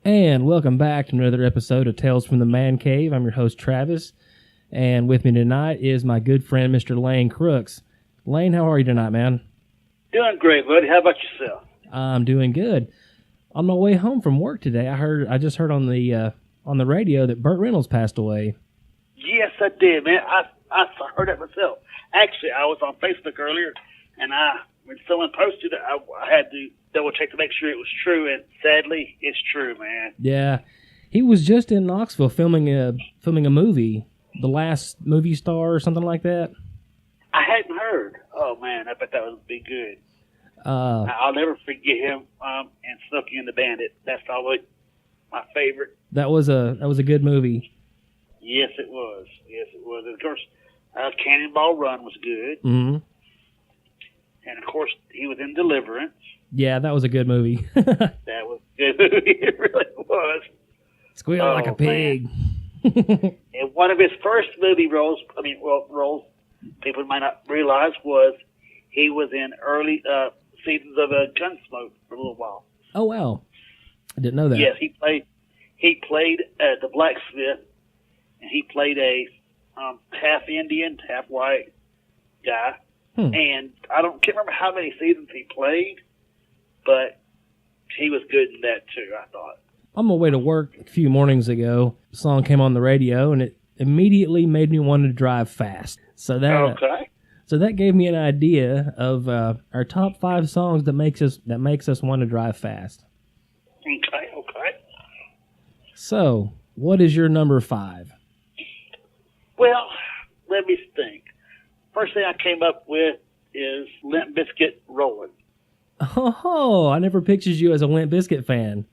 And welcome back to another episode of Tales from the Man Cave. I'm your host, Travis, and with me tonight is my good friend, Mr. Lane Crooks. Lane, how are you tonight, man? Doing great, buddy. How about yourself? I'm doing good. On my way home from work today, I just heard on the radio that Burt Reynolds passed away. Yes, I did, man. I heard that myself. Actually, I was on Facebook earlier, and when someone posted it, I had to double check to make sure it was true, and sadly, it's true, man. Yeah, he was just in Knoxville filming a movie, The Last Movie Star or something like that. I hadn't heard. Oh man, I bet that would be good. I'll never forget him and Smokey and the Bandit. That's always my favorite. That was a good movie. Yes, it was. Yes, it was. And of course, Cannonball Run was good. Mm-hmm. And of course, he was in Deliverance. Yeah, that was a good movie. That was a good movie. It really was. Squeal like a pig. And one of his first movie roles, roles people might not realize, was he was in early seasons of Gunsmoke for a little while. Oh, wow. I didn't know that. Yes, he played the blacksmith, and he played a half Indian, half white guy. And I can't remember how many seasons he played, but he was good in that too, I thought. On my way to work a few mornings ago, a song came on the radio, and it immediately made me want to drive fast. So that gave me an idea of our top 5 songs that makes us want to drive fast. Okay. So, what is your number 5? Well, let me think. First thing I came up with is Limp Bizkit Rollin'. Oh, I never pictured you as a Limp Bizkit fan.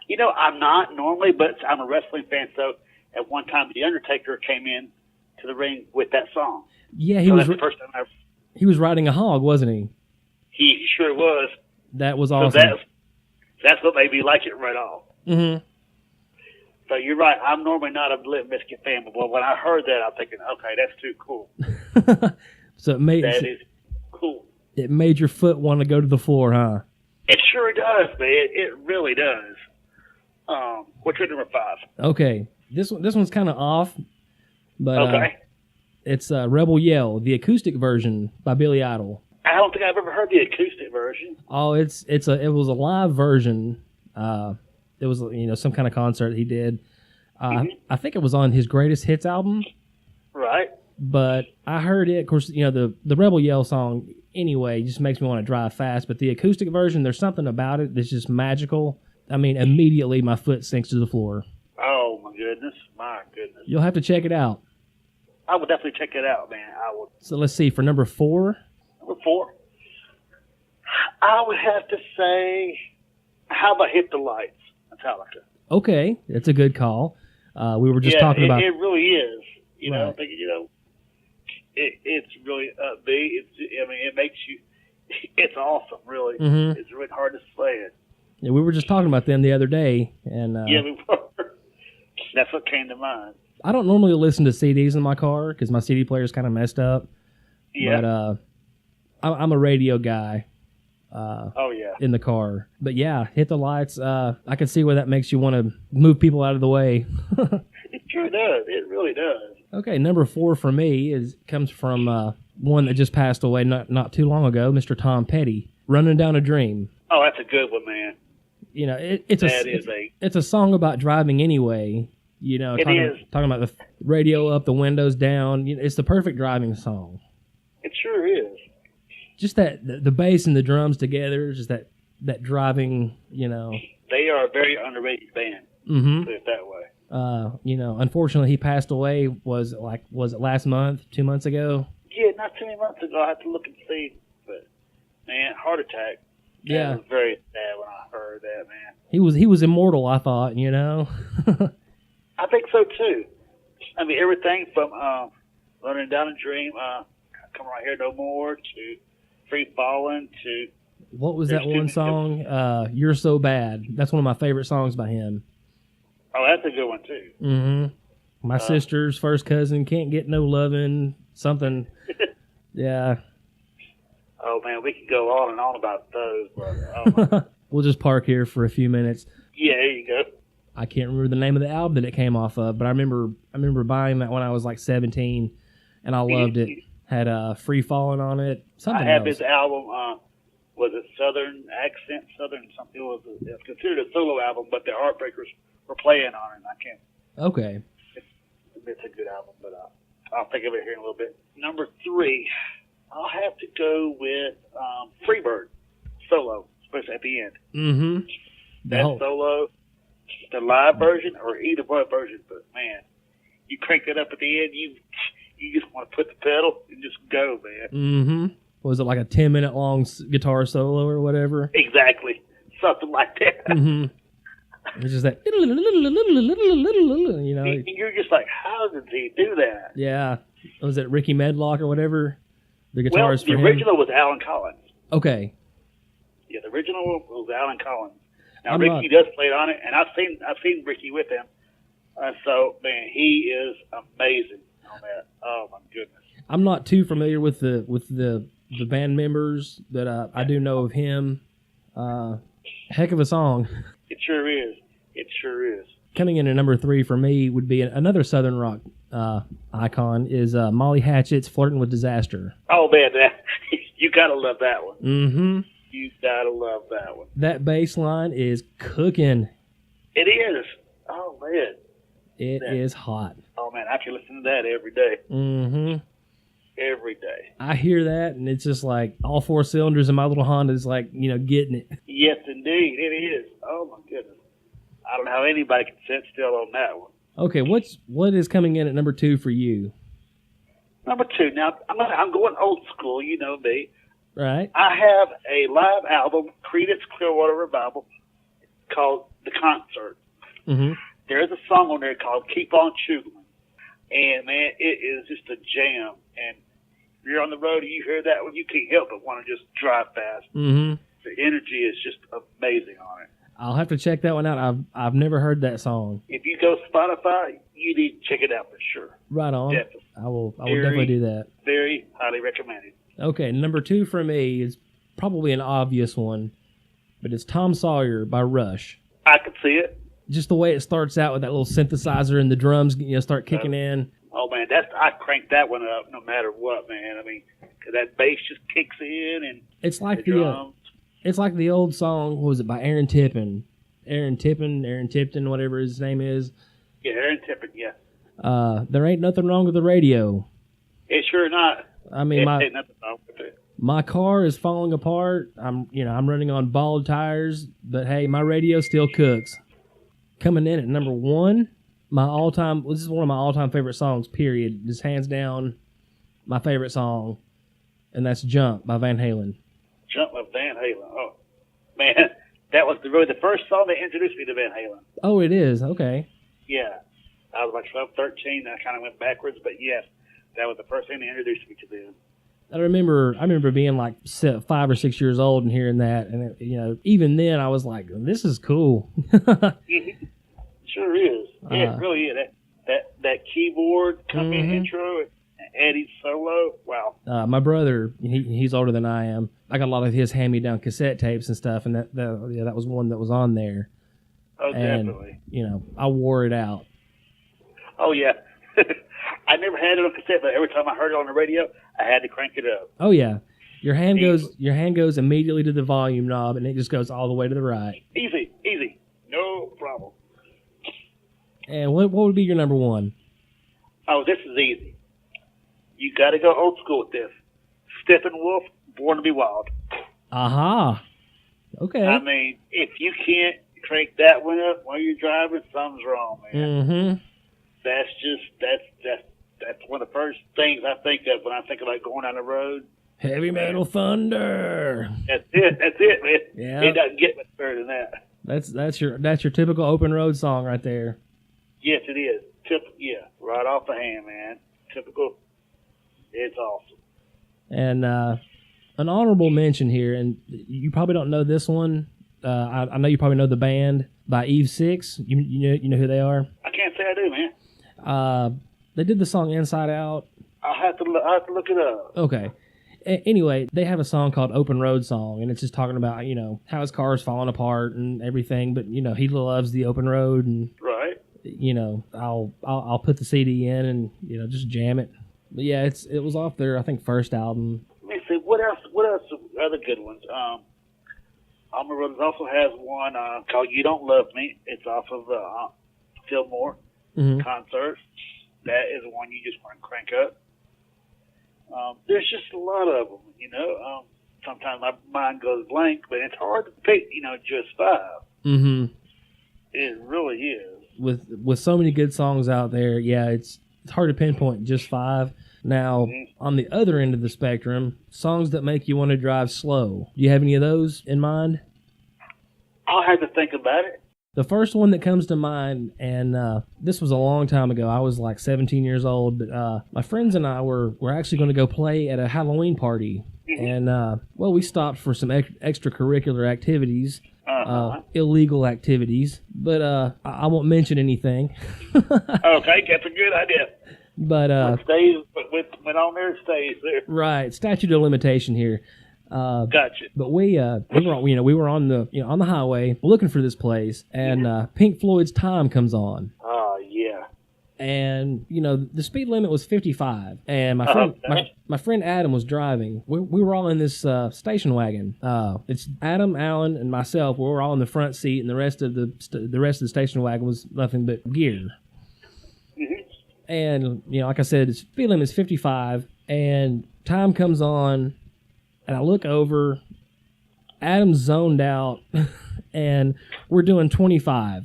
You know, I'm not normally, but I'm a wrestling fan, so at one time The Undertaker came in to the ring with that song. Yeah, that's the first time he was riding a hog, wasn't he? He sure was. That was awesome. So that's what made me like it right off. Mm-hmm. So you're right. I'm normally not a Limp Bizkit fan, but when I heard that, I'm thinking, okay, that's too cool. So that is cool. It made your foot want to go to the floor, huh? It sure does, man. It really does. What's your number 5? Okay, this one's kind of off, but okay. It's Rebel Yell, the acoustic version by Billy Idol. I don't think I've ever heard the acoustic version. Oh, it was a live version. It was some kind of concert he did. I think it was on his Greatest Hits album. Right. But I heard it. Of course, the Rebel Yell song anyway just makes me want to drive fast. But the acoustic version, there's something about it that's just magical. I mean, immediately my foot sinks to the floor. Oh my goodness! You'll have to check it out. I would definitely check it out, man. I would. So let's see, for number 4. Number 4, I would have to say, how about Hit the Lights, Metallica? Okay, that's a good call. We were just talking about. It really is. Right. It's really upbeat. It makes you. It's awesome, really. Mm-hmm. It's really hard to say it. Yeah, we were just talking about them the other day, and yeah, we were. That's what came to mind. I don't normally listen to CDs in my car because my CD player is kind of messed up. Yeah. But I'm a radio guy. In the car. But yeah, Hit the Lights. I can see where that makes you want to move people out of the way. It sure does. It really does. Okay, number 4 for me comes from one that just passed away not too long ago, Mr. Tom Petty, Running Down a Dream. Oh, that's a good one, man. It's a song about driving anyway. Talking about the radio up, the windows down. It's the perfect driving song. It sure is. Just that the bass and the drums together, just that driving. They are a very underrated band. Mm-hmm. Put it that way. Unfortunately, he passed away. Was it last month? 2 months ago? Yeah, not too many months ago. I had to look and see, but man, heart attack. Yeah, it was very sad when I heard that, man. He was immortal, I thought. I think so too. I mean, everything from Running Down a Dream, Come Right Here No More, to Free Fallin', to what was that one song? You're So Bad. That's one of my favorite songs by him. Oh, that's a good one too. Mm-hmm. My sister's first cousin, Can't Get No Lovin', something. Yeah. Oh man, we could go on and on about those, but we'll just park here for a few minutes. Yeah, there you go. I can't remember the name of the album that it came off of, but I remember buying that when I was like 17, and I loved it. Had Free Fallin' on it. Something I have else. his album. Was it Southern Accent? Southern something. It was considered a solo album, but the Heartbreakers were playing on it. And I can't. Okay. It's a good album, but I'll think of it here in a little bit. Number 3, I'll have to go with Freebird solo, especially at the end. Mm-hmm. That solo, the live version or either one version, but man, you crank it up at the end, you just want to put the pedal and just go, man. Mm-hmm. Was it like a 10-minute long guitar solo or whatever? Exactly. Something like that. Mm-hmm. It's just that, you know. And you're just like, how did he do that? Yeah. Was it Ricky Medlock or whatever? The guitarist the original was Alan Collins. Okay. Yeah, the original was Alan Collins. Now Ricky does play on it, and I've seen Ricky with him. So man, he is amazing on that. Oh my goodness. I'm not too familiar with the band members, but I do know of him. Heck of a song. It sure is. It sure is. Coming in at number 3 for me would be another Southern rock icon is Molly Hatchet's "Flirting with Disaster." Oh man, you gotta love that one. Mm-hmm. You gotta love that one. That bass line is cooking. It is. Oh man. It is hot. Oh man, I can listen to that every day. Mm-hmm. Every day. I hear that, and it's just like all 4 cylinders in my little Honda is like, getting it. Yes, indeed, it is. Oh my goodness. I don't know how anybody can sit still on that one. Okay, what is coming in at number 2 for you? Number 2. Now I'm going old school. You know me. Right. I have a live album, Creedence Clearwater Revival, called The Concert. Mm-hmm. There's a song on there called Keep On Shooting. And, man, it is just a jam. And if you're on the road and you hear that one, you can't help but want to just drive fast. Mm-hmm. The energy is just amazing on it. I'll have to check that one out. I've never heard that song. If you go Spotify, you need to check it out for sure. Right on. Definitely. I will definitely do that. Very highly recommended. Okay, number 2 for me is probably an obvious one, but it's Tom Sawyer by Rush. I can see it. Just the way it starts out with that little synthesizer and the drums, start kicking in. Oh man, I crank that one up no matter what, man. I mean, 'cause that bass just kicks in, and it's like the drums. It's like the old song. What was it by Aaron Tippin, whatever his name is. Yeah, Aaron Tippin. Yeah. There ain't nothing wrong with the radio. It's sure not. I mean, ain't nothing wrong with it. My car is falling apart. I'm running on bald tires, but hey, my radio still cooks. Coming in at number 1, this is one of my all-time favorite songs, period. Just hands down my favorite song, and that's Jump by Van Halen. Jump by Van Halen. Oh, man, that was really the first song that introduced me to Van Halen. Oh, it is? Okay. Yeah. I was like 12, 13, and I kind of went backwards, but yes, that was the first thing that introduced me to them. I remember being like 5 or 6 years old and hearing that, and even then I was like, "This is cool." Sure is. Yeah, it really is. That keyboard come-in intro and Eddie's solo. Wow. My brother, he's older than I am. I got a lot of his hand-me-down cassette tapes and stuff, and that was one that was on there. Oh, and, definitely. I wore it out. Oh yeah. I never had it on cassette, but every time I heard it on the radio, I had to crank it up. Oh yeah, your hand goes immediately to the volume knob, and it just goes all the way to the right. Easy, no problem. And what would be your number 1? Oh, this is easy. You got to go old school with this. Steppenwolf, Born to Be Wild. Aha. Okay. I mean, if you can't crank that one up while you're driving, something's wrong, man. Mm-hmm. That's one of the first things I think of when I think about going down the road. Heavy Metal Thunder. That's it, man. Yeah. It doesn't get much better than that. That's your typical open road song right there. Yes, it is. Right off the hand, man. Typical. It's awesome. And an honorable mention here, and you probably don't know this one. I know you probably know the band by Eve 6. You know who they are? I can't say I do, man. They did the song Inside Out. I'll have to look it up. Okay. Anyway, they have a song called Open Road Song, and it's just talking about, how his car is falling apart and everything, but, he loves the open road, and, right. I'll put the CD in and, just jam it. But yeah, it was off their, I think, first album. Let me see, what else are other good ones? Allman Brothers also has one called You Don't Love Me. It's off of the Fillmore concert. That is one you just want to crank up. There's just a lot of them, sometimes my mind goes blank, but it's hard to pick, just five. Mm-hmm. It really is. With so many good songs out there, yeah, it's hard to pinpoint just five. Now, on the other end of the spectrum, songs that make you want to drive slow. Do you have any of those in mind? I'll have to think about it. The first one that comes to mind, and this was a long time ago. I was like 17 years old, but my friends and I were actually going to go play at a Halloween party. And, we stopped for some extracurricular activities, illegal activities, but I won't mention anything. Okay, that's a good idea. But when on there, stays there. Right, statute of limitation here. Gotcha. But we were on the highway looking for this place, and Pink Floyd's Time comes on. Oh yeah. And the speed limit was 55, and my friend Adam was driving. We were all in this station wagon. It's Adam, Alan, and myself. We were all in the front seat, and the rest of the station wagon was nothing but gear. And, like I said, the speed limit is 55, and Time comes on, and I look over, Adam's zoned out, and we're doing 25.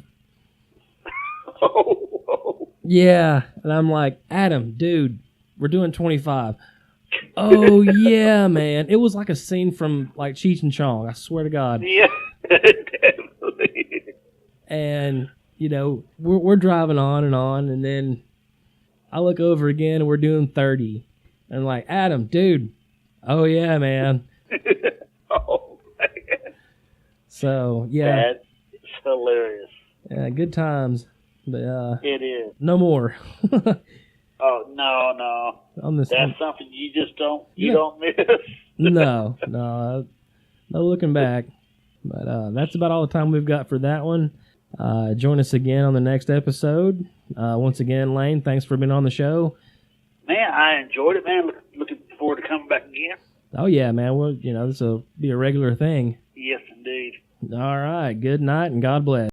Oh. Yeah, and I'm like, Adam, dude, we're doing 25. Oh, yeah, man. It was like a scene from, like, Cheech and Chong, I swear to God. Yeah, definitely. And, we're driving on, and then I look over again, and we're doing 30. And I'm like, Adam, dude, oh, yeah, man. Oh, man. So, yeah. That's hilarious. Yeah, good times. But, it is. No more. Oh, no. That's something you just don't miss. No, looking back. But that's about all the time we've got for that one. Join us again on the next episode. Once again, Lane, thanks for being on the show. Man, I enjoyed it, man. Looking forward to coming back again. Oh, yeah, man. Well, this will be a regular thing. Yes, indeed. All right. Good night, and God bless.